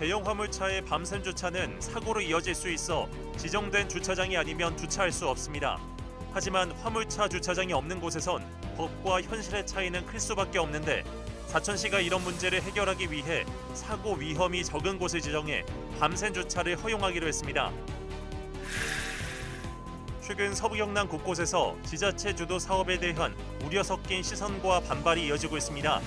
대형 화물차의 밤샘 주차는 사고로 이어질 수 있어 지정된 주차장이 아니면 주차할 수 없습니다. 하지만 화물차 주차장이 없는 곳에선 법과 현실의 차이는 클 수밖에 없는데 사천시가 이런 문제를 해결하기 위해 사고 위험이 적은 곳을 지정해 밤샘 주차를 허용하기로 했습니다. 최근 서부 경남 곳곳에서 지자체 주도 사업에 대한 우려 섞인 시선과 반발이 이어지고 있습니다.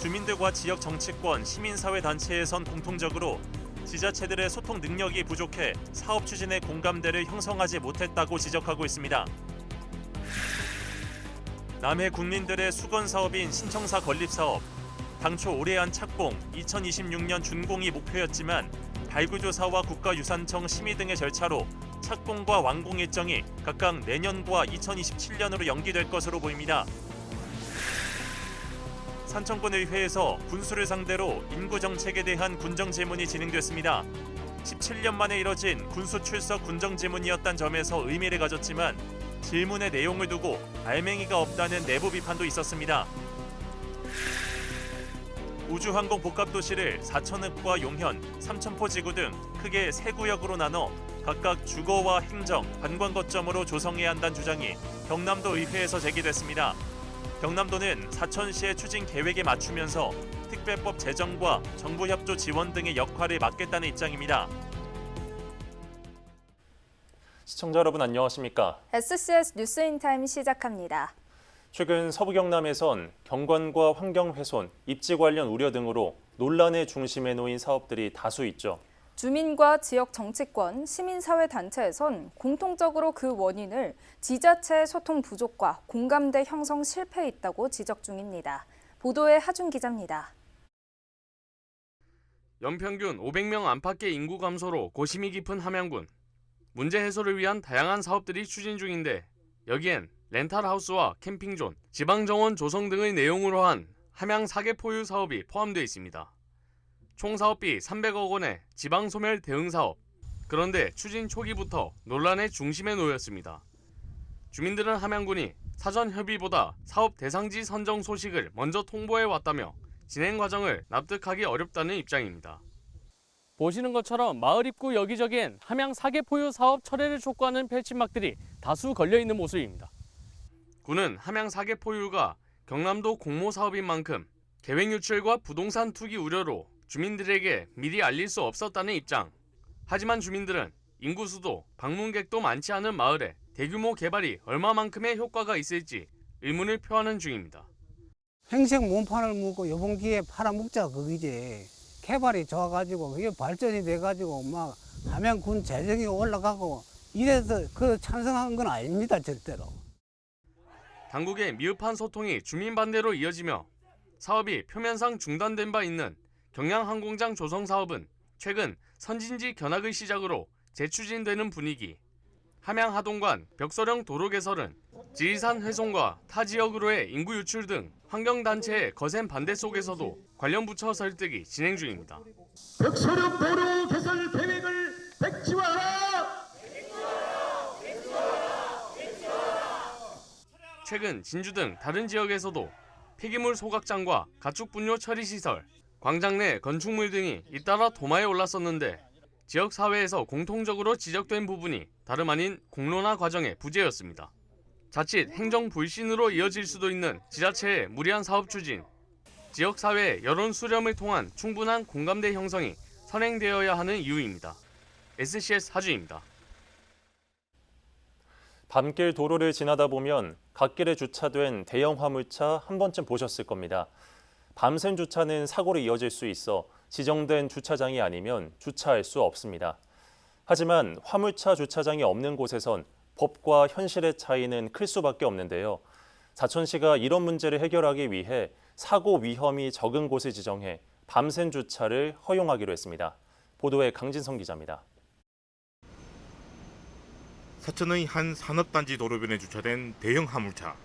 주민들과 지역 정치권, 시민사회 단체에선 공통적으로 지자체들의 소통 능력이 부족해 사업 추진의 공감대를 형성하지 못했다고 지적하고 있습니다. 남해 국민들의 수건 사업인 신청사 건립 사업. 당초 올해안 착공, 2026년 준공이 목표였지만 발구조사와 국가유산청 심의 등의 절차로 착공과 완공 일정이 각각 내년과 2027년으로 연기될 것으로 보입니다. 산청군 의회에서 군수를 상대로 인구 정책에 대한 군정 질문이 진행됐습니다. 17년 만에 이뤄진 군수 출석 군정 질문이었다는 점에서 의미를 가졌지만 질문의 내용을 두고 알맹이가 없다는 내부 비판도 있었습니다. 우주항공 복합도시를 사천읍과 용현, 삼천포 지구 등 크게 세 구역으로 나눠 각각 주거와 행정, 관광 거점으로 조성해야 한다는 주장이 경남도 의회에서 제기됐습니다. 경남도는 사천시의 추진 계획에 맞추면서 특별법 제정과 정부 협조 지원 등의 역할을 맡겠다는 입장입니다. 시청자 여러분 안녕하십니까? SCS 뉴스인타임 시작합니다. 최근 서부 경남에선 경관과 환경 훼손, 입지 관련 우려 등으로 논란의 중심에 놓인 사업들이 다수 있죠. 주민과 지역 정치권, 시민사회 단체에선 공통적으로 그 원인을 지자체의 소통 부족과 공감대 형성 실패에 있다고 지적 중입니다. 보도에 하준 기자입니다. 연평균 500명 안팎의 인구 감소로 고심이 깊은 함양군. 문제 해소를 위한 다양한 사업들이 추진 중인데 여기엔 렌탈하우스와 캠핑존, 지방정원 조성 등의 내용으로 한 함양 4개 포유 사업이 포함되어 있습니다. 총 사업비 300억 원의 지방소멸 대응사업. 그런데 추진 초기부터 논란의 중심에 놓였습니다. 주민들은 함양군이 사전 협의보다 사업 대상지 선정 소식을 먼저 통보해왔다며 진행 과정을 납득하기 어렵다는 입장입니다. 보시는 것처럼 마을 입구 여기저기엔 함양 4개 포유 사업 철회를 촉구하는 펼침막들이 다수 걸려있는 모습입니다. 군은 함양 4개 포유가 경남도 공모 사업인 만큼 계획 유출과 부동산 투기 우려로 주민들에게 미리 알릴 수 없었다는 입장. 하지만 주민들은 인구수도 방문객도 많지 않은 마을에 대규모 개발이 얼마만큼의 효과가 있을지 의문을 표하는 중입니다. 행색 몸판을 묻고 요번 기회에 팔아먹자 그거지. 개발이 좋아가지고 그게 발전이 돼가지고 막 함양군 재정이 올라가고 이래서 그 찬성한 건 아닙니다, 절대로. 당국의 미흡한 소통이 주민 반대로 이어지며 사업이 표면상 중단된 바 있는 경양항공장 조성 사업은 최근 선진지 견학을 시작으로 재추진되는 분위기. 함양 하동관 벽서령 도로 개설은 지리산 훼손과 타 지역으로의 인구 유출 등 환경단체의 거센 반대 속에서도 관련 부처 설득이 진행 중입니다. 벽서령 도로 개설 계획을 백지화하라! 최근 진주 등 다른 지역에서도 폐기물 소각장과 가축 분뇨 처리 시설, 광장 내 건축물 등이 잇따라 도마에 올랐었는데 지역 사회에서 공통적으로 지적된 부분이 다름 아닌 공론화 과정의 부재였습니다. 자칫 행정 불신으로 이어질 수도 있는 지자체의 무리한 사업 추진, 지역 사회의 여론 수렴을 통한 충분한 공감대 형성이 선행되어야 하는 이유입니다. SCS 하주입니다. 밤길 도로를 지나다 보면 갓길에 주차된 대형 화물차 한 번쯤 보셨을 겁니다. 밤샘 주차는 사고로 이어질 수 있어 지정된 주차장이 아니면 주차할 수 없습니다. 하지만 화물차 주차장이 없는 곳에선 법과 현실의 차이는 클 수밖에 없는데요. 사천시가 이런 문제를 해결하기 위해 사고 위험이 적은 곳을 지정해 밤샘 주차를 허용하기로 했습니다. 보도에 강진성 기자입니다. 사천의 한 산업단지 도로변에 주차된 대형 화물차.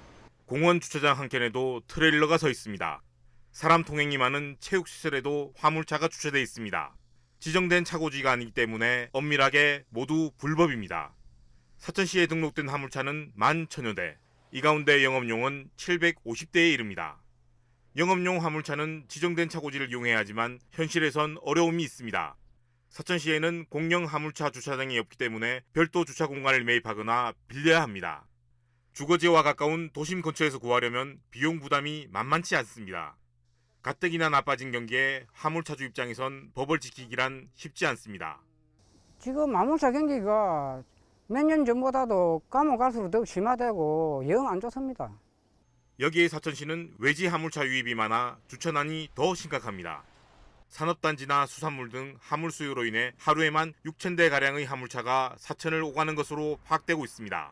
공원 주차장 한켠에도 트레일러가 서 있습니다. 사람 통행이 많은 체육시설에도 화물차가 주차돼 있습니다. 지정된 차고지가 아니기 때문에 엄밀하게 모두 불법입니다. 사천시에 등록된 화물차는 11,000여 대, 이 가운데 영업용은 750대에 이릅니다. 영업용 화물차는 지정된 차고지를 이용해야 하지만 현실에선 어려움이 있습니다. 사천시에는 공영 화물차 주차장이 없기 때문에 별도 주차 공간을 매입하거나 빌려야 합니다. 주거지와 가까운 도심 근처에서 구하려면 비용 부담이 만만치 않습니다. 가뜩이나 나빠진 경기에 화물차주 입장에선 법을 지키기란 쉽지 않습니다. 지금 화물차 경기가 몇 년 전보다도 가면 갈수록 더 심화되고 영 안 좋습니다. 여기에 사천시는 외지 화물차 유입이 많아 주차난이 더 심각합니다. 산업단지나 수산물 등 화물 수요로 인해 하루에만 6,000대가량의 화물차가 사천을 오가는 것으로 파악되고 있습니다.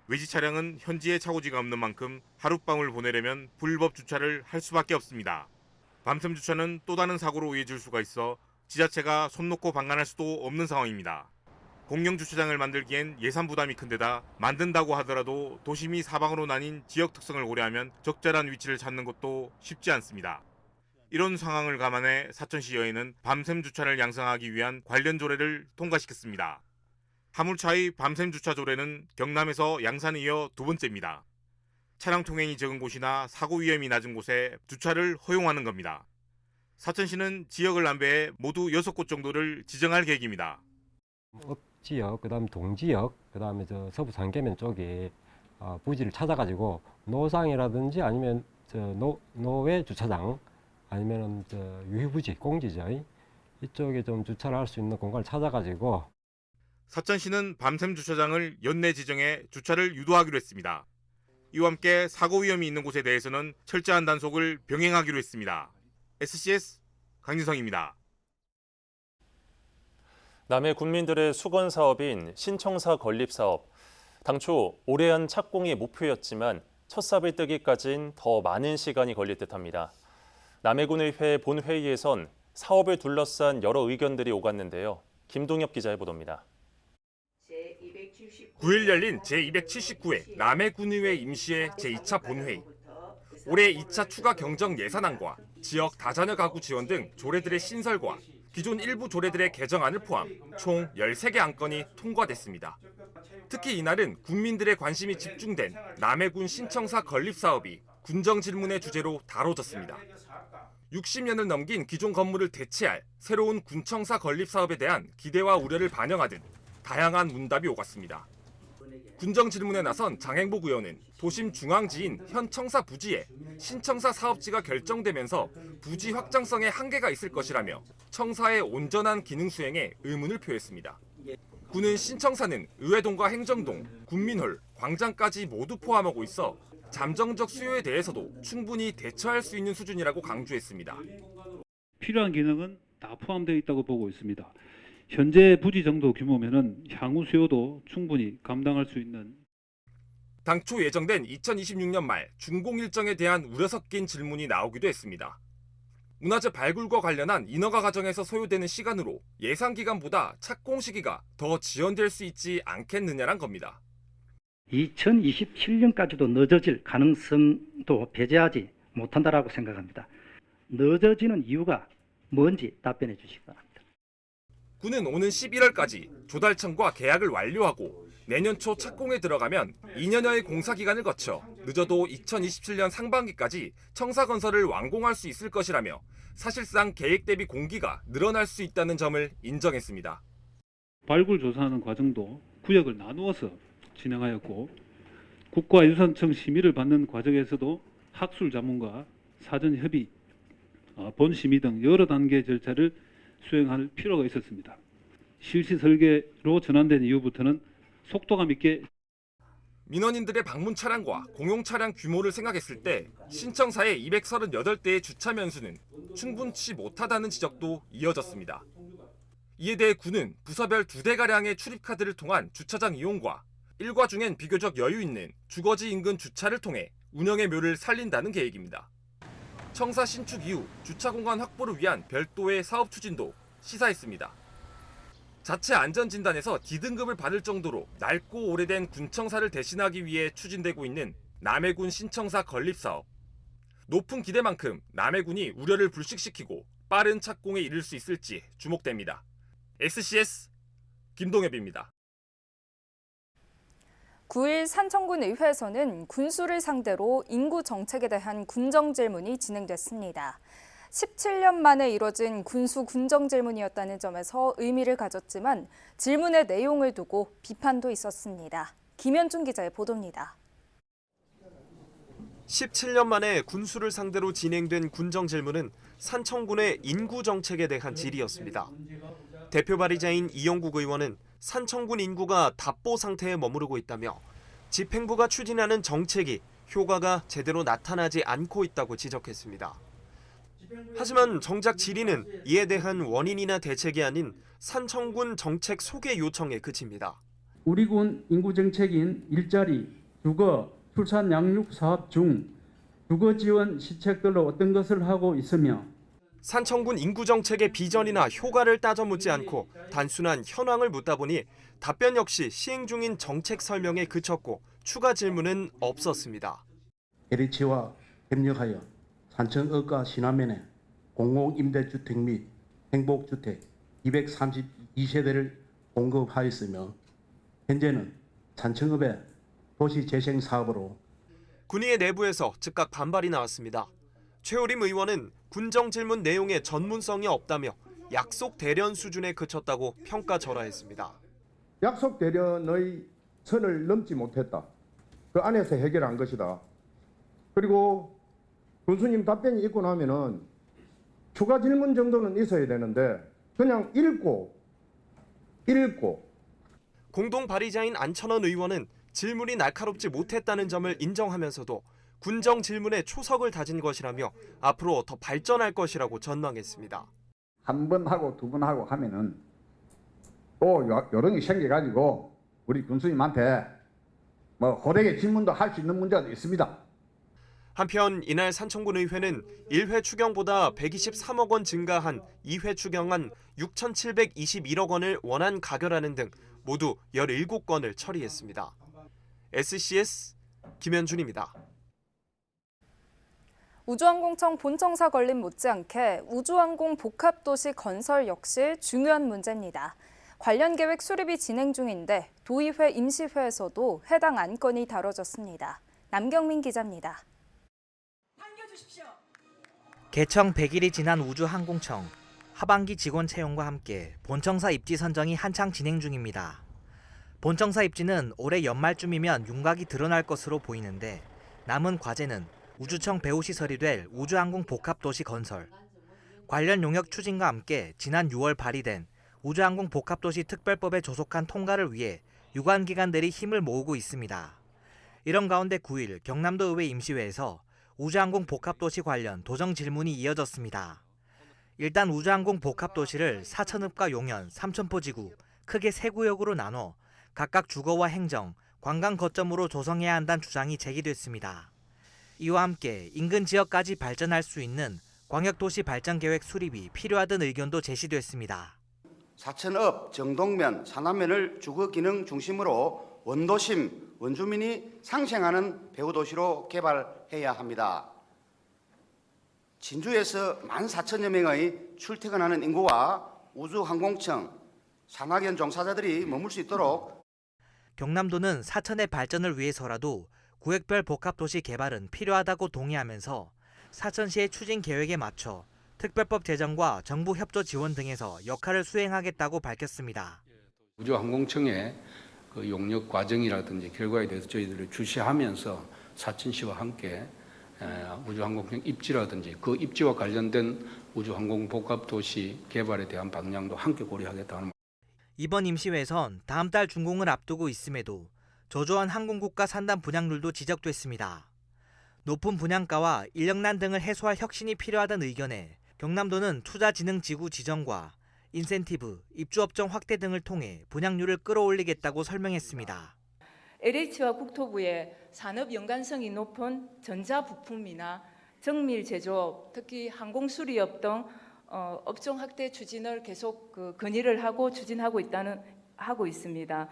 외지 차량은 현지에 차고지가 없는 만큼 하룻밤을 보내려면 불법 주차를 할 수밖에 없습니다. 밤샘 주차는 또 다른 사고로 이어질 수가 있어 지자체가 손 놓고 방관할 수도 없는 상황입니다. 공영 주차장을 만들기엔 예산 부담이 큰데다 만든다고 하더라도 도심이 사방으로 나뉜 지역 특성을 고려하면 적절한 위치를 찾는 것도 쉽지 않습니다. 이런 상황을 감안해 사천시의회는 밤샘 주차를 양성하기 위한 관련 조례를 통과시켰습니다. 화물차의 밤샘 주차 조례는 경남에서 양산에 이어 두 번째입니다. 차량 통행이 적은 곳이나 사고 위험이 낮은 곳에 주차를 허용하는 겁니다. 사천시는 지역을 남배해 모두 6곳 정도를 지정할 계획입니다. 지역, 그다음 동지역, 그다음에 저 서부 상계면 쪽에 부지를 찾아가지고 노상이라든지 아니면 노외 주차장 아니면은 유휴부지 공지죠. 이쪽에 좀 주차를 할 수 있는 공간을 찾아가지고 사천시는 밤샘 주차장을 연내 지정해 주차를 유도하기로 했습니다. 이와 함께 사고 위험이 있는 곳에 대해서는 철저한 단속을 병행하기로 했습니다. SCS 강진성입니다. 남해 군민들의 수건 사업인 신청사 건립 사업. 당초 올해안 착공이 목표였지만 첫 삽을 뜨기까진 더 많은 시간이 걸릴 듯합니다. 남해군의회 본회의에선 사업을 둘러싼 여러 의견들이 오갔는데요. 김동엽 기자의 보도입니다. 9일 열린 제279회 남해군의회 임시회 제2차 본회의. 올해 2차 추가 경정 예산안과 지역 다자녀 가구 지원 등 조례들의 신설과 기존 일부 조례들의 개정안을 포함 총 13개 안건이 통과됐습니다. 특히 이날은 국민들의 관심이 집중된 남해군 신청사 건립 사업이 군정 질문의 주제로 다뤄졌습니다. 60년을 넘긴 기존 건물을 대체할 새로운 군청사 건립 사업에 대한 기대와 우려를 반영하듯 다양한 문답이 오갔습니다. 군정 질문에 나선 장행복 의원은 도심 중앙지인 현 청사 부지에 신청사 사업지가 결정되면서 부지 확장성에 한계가 있을 것이라며 청사의 온전한 기능 수행에 의문을 표했습니다. 군은 신청사는 의회동과 행정동, 군민홀, 광장까지 모두 포함하고 있어 잠정적 수요에 대해서도 충분히 대처할 수 있는 수준이라고 강조했습니다. 필요한 기능은 다 포함되어 있다고 보고 있습니다. 현재 부지 정도 규모면은 향후 수요도 충분히 감당할 수 있는. 당초 예정된 2026년 말 준공 일정에 대한 우려 섞인 질문이 나오기도 했습니다. 문화재 발굴과 관련한 인허가 과정에서 소요되는 시간으로 예상 기간보다 착공 시기가 더 지연될 수 있지 않겠느냐란 겁니다. 2027년까지도 늦어질 가능성도 배제하지 못한다라고 생각합니다. 늦어지는 이유가 뭔지 답변해 주시기 바랍니다. 군은 오는 11월까지 조달청과 계약을 완료하고 내년 초 착공에 들어가면 2년여의 공사 기간을 거쳐 늦어도 2027년 상반기까지 청사 건설을 완공할 수 있을 것이라며 사실상 계획 대비 공기가 늘어날 수 있다는 점을 인정했습니다. 발굴 조사하는 과정도 구역을 나누어서 진행하였고 국가유산청 심의를 받는 과정에서도 학술 자문과 사전 협의, 본 심의 등 여러 단계 절차를 수행할 필요가 있었습니다. 실시 설계로 전환된 이후부터는 속도감 있게. 민원인들의 방문 차량과 공용 차량 규모를 생각했을 때 신청사의 238대의 주차 면수는 충분치 못하다는 지적도 이어졌습니다. 이에 대해 군은 부서별 2대가량의 출입카드를 통한 주차장 이용과 일과 중엔 비교적 여유 있는 주거지 인근 주차를 통해 운영의 묘를 살린다는 계획입니다. 청사 신축 이후 주차 공간 확보를 위한 별도의 사업 추진도 시사했습니다. 자체 안전진단에서 D등급을 받을 정도로 낡고 오래된 군청사를 대신하기 위해 추진되고 있는 남해군 신청사 건립사업. 높은 기대만큼 남해군이 우려를 불식시키고 빠른 착공에 이를 수 있을지 주목됩니다. SCS 김동엽입니다. 9일 산청군 의회에서는 군수를 상대로 인구 정책에 대한 군정 질문이 진행됐습니다. 17년 만에 이뤄진 군수 군정 질문이었다는 점에서 의미를 가졌지만 질문의 내용을 두고 비판도 있었습니다. 김현준 기자의 보도입니다. 17년 만에 군수를 상대로 진행된 군정 질문은 산청군의 인구 정책에 대한 질의였습니다. 대표 발의자인 이영국 의원은 산청군 인구가 답보 상태에 머무르고 있다며 집행부가 추진하는 정책이 효과가 제대로 나타나지 않고 있다고 지적했습니다. 하지만 정작 질의는 이에 대한 원인이나 대책이 아닌 산청군 정책 소개 요청에 그칩니다. 우리 군 인구 정책인 일자리, 주거, 출산 양육 사업 중 주거 지원 시책들로 어떤 것을 하고 있으며 산청군 인구 정책의 비전이나 효과를 따져 묻지 않고 단순한 현황을 묻다 보니 답변 역시 시행 중인 정책 설명에 그쳤고 추가 질문은 없었습니다. LH와 협력하여 산청읍과 신안면에 공공임대주택 및 행복주택 232세대를 공급하였으며 현재는 산청읍의 도시재생 사업으로 군의회 내부에서 즉각 반발이 나왔습니다. 최우림 의원은 군정 질문 내용에 전문성이 없다며 약속 대련 수준에 그쳤다고 평가절하했습니다. 약속 대련의 선을 넘지 못했다. 그 안에서 해결한 것이다. 그리고 군수님 답변이 있고 나면은 추가 질문 정도는 있어야 되는데 그냥 읽고 공동 발의자인 안천원 의원은 질문이 날카롭지 못했다는 점을 인정하면서도 군정 질문에 초석을 다진 것이라며 앞으로 더 발전할 것이라고 전망했습니다. 한 번 하고 두 번 하고 하면은 또 요령이 생겨가지고 우리 군수님한테 호되게 질문도 할 수 있는 문제가 있습니다. 한편 이날 산청군 의회는 1회 추경보다 123억 원 증가한 2회 추경안 6,721억 원을 원안 가결하는 등 모두 17건을 처리했습니다. SCS 김현준입니다. 우주항공청 본청사 건립 못지않게 우주항공 복합도시 건설 역시 중요한 문제입니다. 관련 계획 수립이 진행 중인데 도의회 임시회에서도 해당 안건이 다뤄졌습니다. 남경민 기자입니다. 개청 100일이 지난 우주항공청. 하반기 직원 채용과 함께 본청사 입지 선정이 한창 진행 중입니다. 본청사 입지는 올해 연말쯤이면 윤곽이 드러날 것으로 보이는데 남은 과제는 우주청 배후시설이 될 우주항공 복합도시 건설. 관련 용역 추진과 함께 지난 6월 발의된 우주항공 복합도시 특별법의 조속한 통과를 위해 유관기관들이 힘을 모으고 있습니다. 이런 가운데 9일 경남도 의회 임시회에서 우주항공 복합도시 관련 도정 질문이 이어졌습니다. 일단 우주항공 복합도시를 사천읍과 용현, 삼천포지구 크게 세 구역으로 나눠 각각 주거와 행정, 관광 거점으로 조성해야 한다는 주장이 제기됐습니다. 이와 함께 인근 지역까지 발전할 수 있는 광역도시 발전계획 수립이 필요하다는 의견도 제시됐습니다. 사천읍, 정동면, 산안면을 주거기능 중심으로 원도심, 원주민이 상생하는 배후도시로 개발해야 합니다. 진주에서 14,000여 명의 출퇴근하는 인구와 우주항공청, 산학연 종사자들이 머물 수 있도록 경남도는 사천의 발전을 위해서라도 구획별 복합도시 개발은 필요하다고 동의하면서 사천시의 추진 계획에 맞춰 특별법 제정과 정부 협조 지원 등에서 역할을 수행하겠다고 밝혔습니다. 우주항공청의 그 용역 과정이라든지 결과에 대해서 저희들을 주시하면서 사천시와 함께 우주항공청 입지라든지 그 입지와 관련된 우주항공 복합도시 개발에 대한 방향도 함께 고려하겠다는. 이번 임시회에선 다음 달 준공을 앞두고 있음에도 저조한 항공국가 산단 분양률도 지적됐습니다. 높은 분양가와 인력난 등을 해소할 혁신이 필요하다는 의견에 경남도는 투자진흥지구 지정과 인센티브, 입주업종 확대 등을 통해 분양률을 끌어올리겠다고 설명했습니다. LH와 국토부의 산업 연관성이 높은 전자부품이나 정밀 제조업, 특히 항공수리업 등 업종 확대 추진을 계속 건의를 하고 추진하고 있습니다.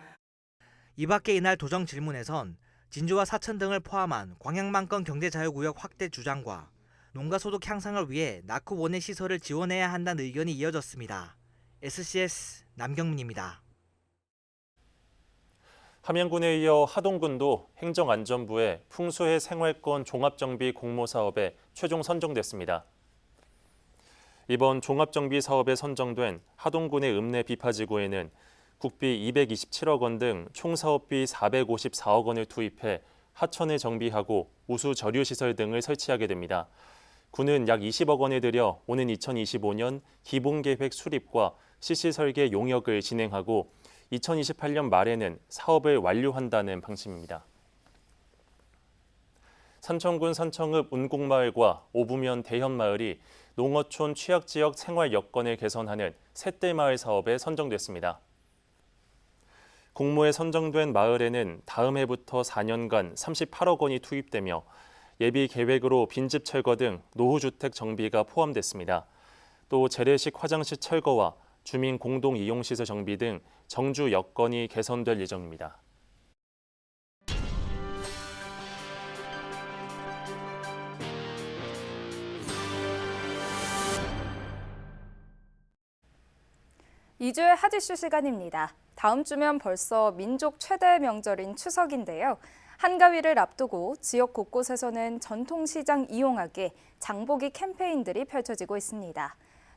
이 밖에 이날 도정 질문에선 진주와 사천 등을 포함한 광양만권 경제자유구역 확대 주장과 농가소득 향상을 위해 낙후 원예 시설을 지원해야 한다는 의견이 이어졌습니다. SCS 남경민입니다. 함양군에 이어 하동군도 행정안전부의 풍수해 생활권 종합정비 공모사업에 최종 선정됐습니다. 이번 종합정비 사업에 선정된 하동군의 읍내 비파지구에는 국비 227억 원 등 총 사업비 454억 원을 투입해 하천을 정비하고 우수 저류시설 등을 설치하게 됩니다. 군은 약 20억 원을 들여 오는 2025년 기본계획 수립과 CC 설계 용역을 진행하고 2028년 말에는 사업을 완료한다는 방침입니다. 산청군 산청읍 운곡마을과 오부면 대현마을이 농어촌 취약지역 생활 여건을 개선하는 셋대마을 사업에 선정됐습니다. 공모에 선정된 마을에는 다음 해부터 4년간 38억 원이 투입되며 예비 계획으로 빈집 철거 등 노후주택 정비가 포함됐습니다. 또 재래식 화장실 철거와 주민 공동 이용시설 정비 등 정주 여건이 개선될 예정입니다. 이주의 핫 이슈 시간입니다. 다음 주면 벌써 민족 최대 명절인 추석인데요. 한가위를 앞두고 지역 곳곳에서는 전통시장 이용하기, 장보기 캠페인들이 펼쳐지고 있습니다.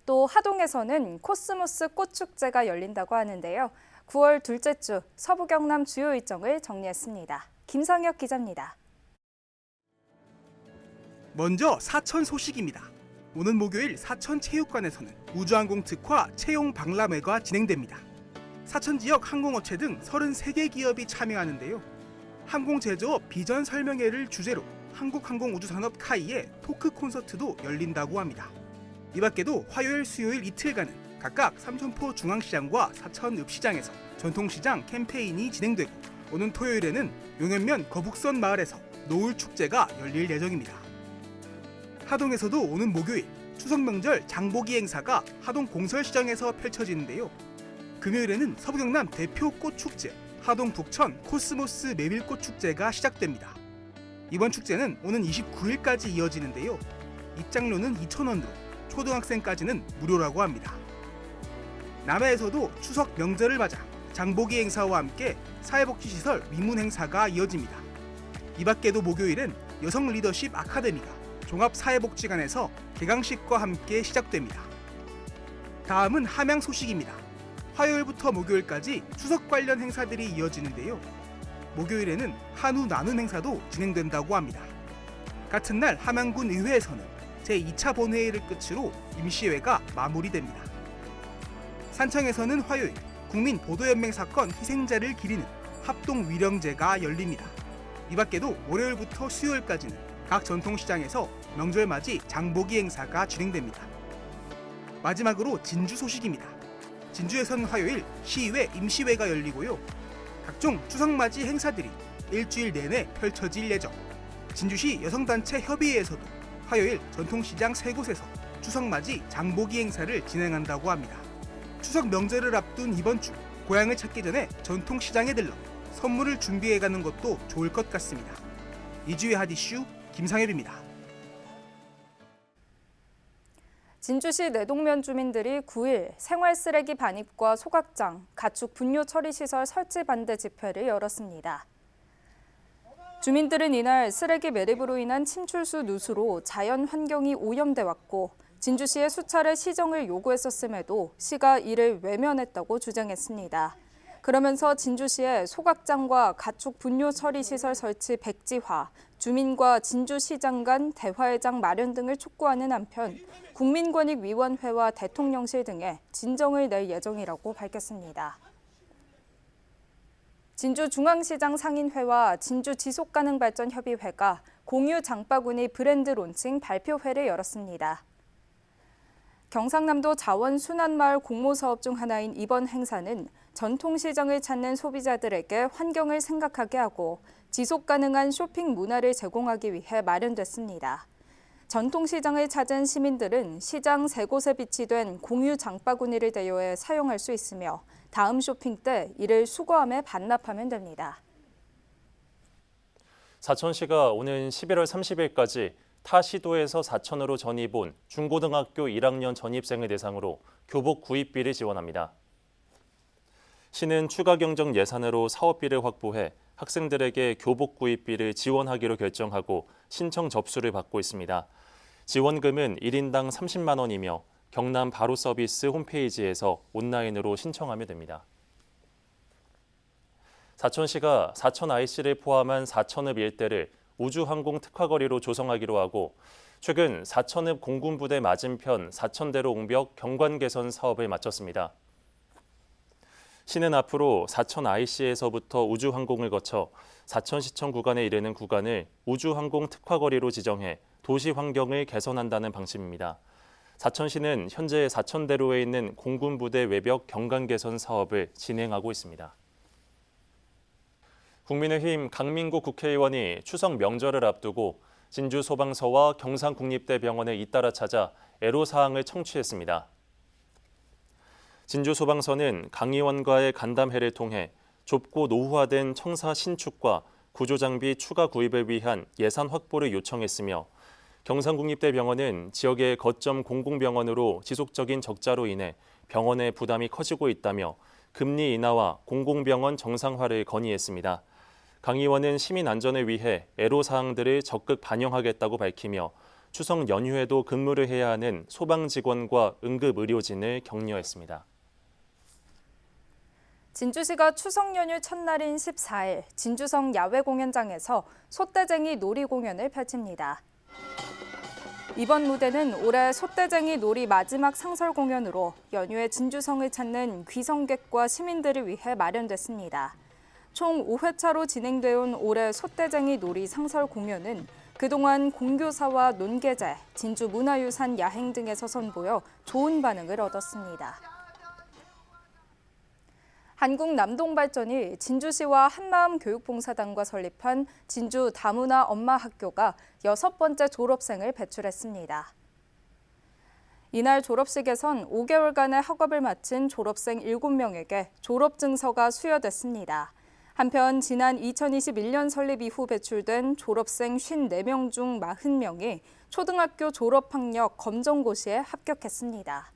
또 하동에서는 코스모스 꽃축제가 열린다고 하는데요. 9월 둘째 주 서부 경남 주요 일정을 정리했습니다. 김상혁 기자입니다. 먼저 사천 소식입니다. 오는 목요일 사천체육관에서는 우주항공 특화 채용 박람회가 진행됩니다. 사천 지역 항공업체 등 33개 기업이 참여하는데요. 항공제조업 비전 설명회를 주제로 한국항공우주산업 카이의 토크 콘서트도 열린다고 합니다. 이 밖에도 화요일, 수요일 이틀간은 각각 삼천포 중앙시장과 사천읍시장에서 전통시장 캠페인이 진행되고 오는 토요일에는 용현면 거북선 마을에서 노을축제가 열릴 예정입니다. 하동에서도 오는 목요일 추석 명절 장보기 행사가 하동 공설시장에서 펼쳐지는데요. 금요일에는 서부경남 대표 꽃축제 하동 북천 코스모스 메밀꽃 축제가 시작됩니다. 이번 축제는 오는 29일까지 이어지는데요. 입장료는 2,000원으로 초등학생까지는 무료라고 합니다. 남해에서도 추석 명절을 맞아 장보기 행사와 함께 사회복지시설 위문 행사가 이어집니다. 이 밖에도 목요일은 여성 리더십 아카데미가 종합사회복지관에서 개강식과 함께 시작됩니다. 다음은 함양 소식입니다. 화요일부터 목요일까지 추석 관련 행사들이 이어지는데요. 목요일에는 한우 나눔 행사도 진행된다고 합니다. 같은 날 함양군 의회에서는 제2차 본회의를 끝으로 임시회가 마무리됩니다. 산청에서는 화요일 국민 보도연맹 사건 희생자를 기리는 합동 위령제가 열립니다. 이 밖에도 월요일부터 수요일까지는 각 전통시장에서 명절맞이 장보기 행사가 진행됩니다. 마지막으로 진주 소식입니다. 진주에서는 화요일 시의회 임시회가 열리고요. 각종 추석맞이 행사들이 일주일 내내 펼쳐질 예정. 진주시 여성단체 협의회에서도 화요일 전통시장 3곳에서 추석맞이 장보기 행사를 진행한다고 합니다. 추석 명절을 앞둔 이번 주 고향을 찾기 전에 전통시장에 들러 선물을 준비해가는 것도 좋을 것 같습니다. 이주의 핫 이슈 김상엽입니다. 진주시 내동면 주민들이 9일 생활쓰레기 반입과 소각장, 가축 분뇨 처리 시설 설치 반대 집회를 열었습니다. 주민들은 이날 쓰레기 매립으로 인한 침출수 누수로 자연 환경이 오염돼 왔고 진주시에 수차례 시정을 요구했었음에도 시가 이를 외면했다고 주장했습니다. 그러면서 진주시에 소각장과 가축 분뇨 처리 시설 설치 백지화, 주민과 진주시장 간 대화회장 마련 등을 촉구하는 한편 국민권익위원회와 대통령실 등에 진정을 낼 예정이라고 밝혔습니다. 진주중앙시장 상인회와 진주지속가능발전협의회가 공유 장바구니 브랜드 론칭 발표회를 열었습니다. 경상남도 자원순환마을 공모사업 중 하나인 이번 행사는 전통시장을 찾는 소비자들에게 환경을 생각하게 하고 지속가능한 쇼핑 문화를 제공하기 위해 마련됐습니다. 전통시장을 찾은 시민들은 시장 3곳에 비치된 공유 장바구니를 대여해 사용할 수 있으며 다음 쇼핑 때 이를 수거함에 반납하면 됩니다. 사천시가 오는 11월 30일까지 타 시도에서 사천으로 전입 온 중고등학교 1학년 전입생을 대상으로 교복 구입비를 지원합니다. 시는 추가 경정 예산으로 사업비를 확보해 학생들에게 교복 구입비를 지원하기로 결정하고 신청 접수를 받고 있습니다. 지원금은 1인당 30만 원이며 경남 바로 서비스 홈페이지에서 온라인으로 신청하면 됩니다. 사천시가 사천 IC를 포함한 사천읍 일대를 우주항공 특화거리로 조성하기로 하고 최근 사천읍 공군부대 맞은편 사천대로 옹벽 경관 개선 사업을 마쳤습니다. 시는 앞으로 사천 IC에서부터 우주항공을 거쳐 사천시청 구간에 이르는 구간을 우주항공 특화거리로 지정해 도시 환경을 개선한다는 방침입니다. 사천시는 현재 사천대로에 있는 공군부대 외벽 경관 개선 사업을 진행하고 있습니다. 국민의힘 강민구 국회의원이 추석 명절을 앞두고 진주소방서와 경상국립대병원을 잇따라 찾아 애로사항을 청취했습니다. 진주소방서는 강 의원과의 간담회를 통해 좁고 노후화된 청사 신축과 구조장비 추가 구입을 위한 예산 확보를 요청했으며 경상국립대병원은 지역의 거점 공공병원으로 지속적인 적자로 인해 병원의 부담이 커지고 있다며 금리 인하와 공공병원 정상화를 건의했습니다. 강 의원은 시민 안전을 위해 애로사항들을 적극 반영하겠다고 밝히며 추석 연휴에도 근무를 해야 하는 소방직원과 응급의료진을 격려했습니다. 진주시가 추석 연휴 첫날인 14일 진주성 야외공연장에서 솥대쟁이 놀이 공연을 펼칩니다. 이번 무대는 올해 솥대쟁이 놀이 마지막 상설 공연으로 연휴에 진주성을 찾는 귀성객과 시민들을 위해 마련됐습니다. 총 5회차로 진행되어 온 올해 솥대쟁이 놀이 상설 공연은 그동안 공교사와 논계제, 진주 문화유산 야행 등에서 선보여 좋은 반응을 얻었습니다. 한국남동발전이 진주시와 한마음교육봉사단과 설립한 진주 다문화 엄마학교가 6번째 졸업생을 배출했습니다. 이날 졸업식에선 5개월간의 학업을 마친 졸업생 7명에게 졸업증서가 수여됐습니다. 한편 지난 2021년 설립 이후 배출된 졸업생 54명 중 40명이 초등학교 졸업학력 검정고시에 합격했습니다.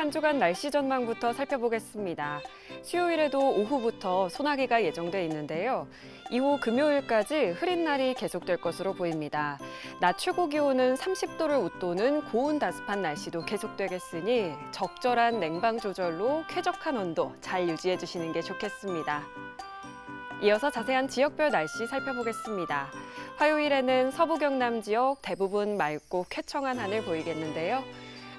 한 주간 날씨 전망부터 살펴보겠습니다. 수요일에도 오후부터 소나기가 예정돼 있는데요. 이후 금요일까지 흐린 날이 계속될 것으로 보입니다. 낮 최고 기온은 30도를 웃도는 고온 다습한 날씨도 계속되겠으니 적절한 냉방 조절로 쾌적한 온도 잘 유지해 주시는 게 좋겠습니다. 이어서 자세한 지역별 날씨 살펴보겠습니다. 화요일에는 서부 경남 지역 대부분 맑고 쾌청한 하늘 보이겠는데요.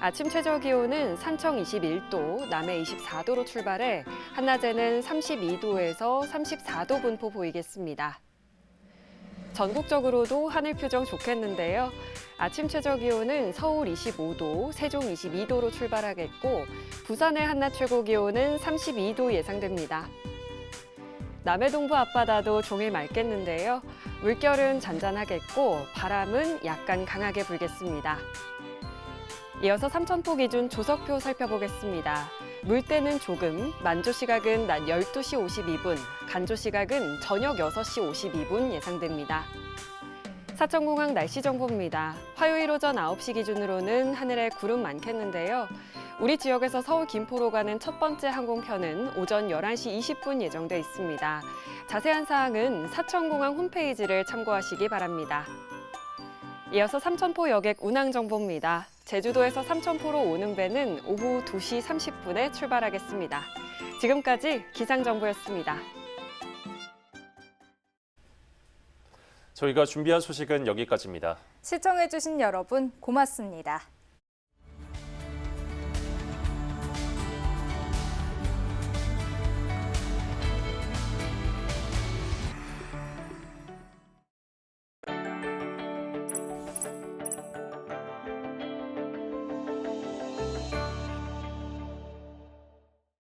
아침 최저 기온은 산청 21도, 남해 24도로 출발해 한낮에는 32도에서 34도 분포 보이겠습니다. 전국적으로도 하늘 표정 좋겠는데요. 아침 최저 기온은 서울 25도, 세종 22도로 출발하겠고 부산의 한낮 최고 기온은 32도 예상됩니다. 남해 동부 앞바다도 종일 맑겠는데요. 물결은 잔잔하겠고 바람은 약간 강하게 불겠습니다. 이어서 삼천포 기준 조석표 살펴보겠습니다. 물때는 조금, 만조 시각은 낮 12시 52분, 간조 시각은 저녁 6시 52분 예상됩니다. 사천공항 날씨 정보입니다. 화요일 오전 9시 기준으로는 하늘에 구름 많겠는데요. 우리 지역에서 서울 김포로 가는 첫 번째 항공편은 오전 11시 20분 예정돼 있습니다. 자세한 사항은 사천공항 홈페이지를 참고하시기 바랍니다. 이어서 삼천포 여객 운항 정보입니다. 제주도에서 삼천포로 오는 배는 오후 2시 30분에 출발하겠습니다. 지금까지 기상정보였습니다. 저희가 준비한 소식은 여기까지입니다. 시청해주신 여러분 고맙습니다.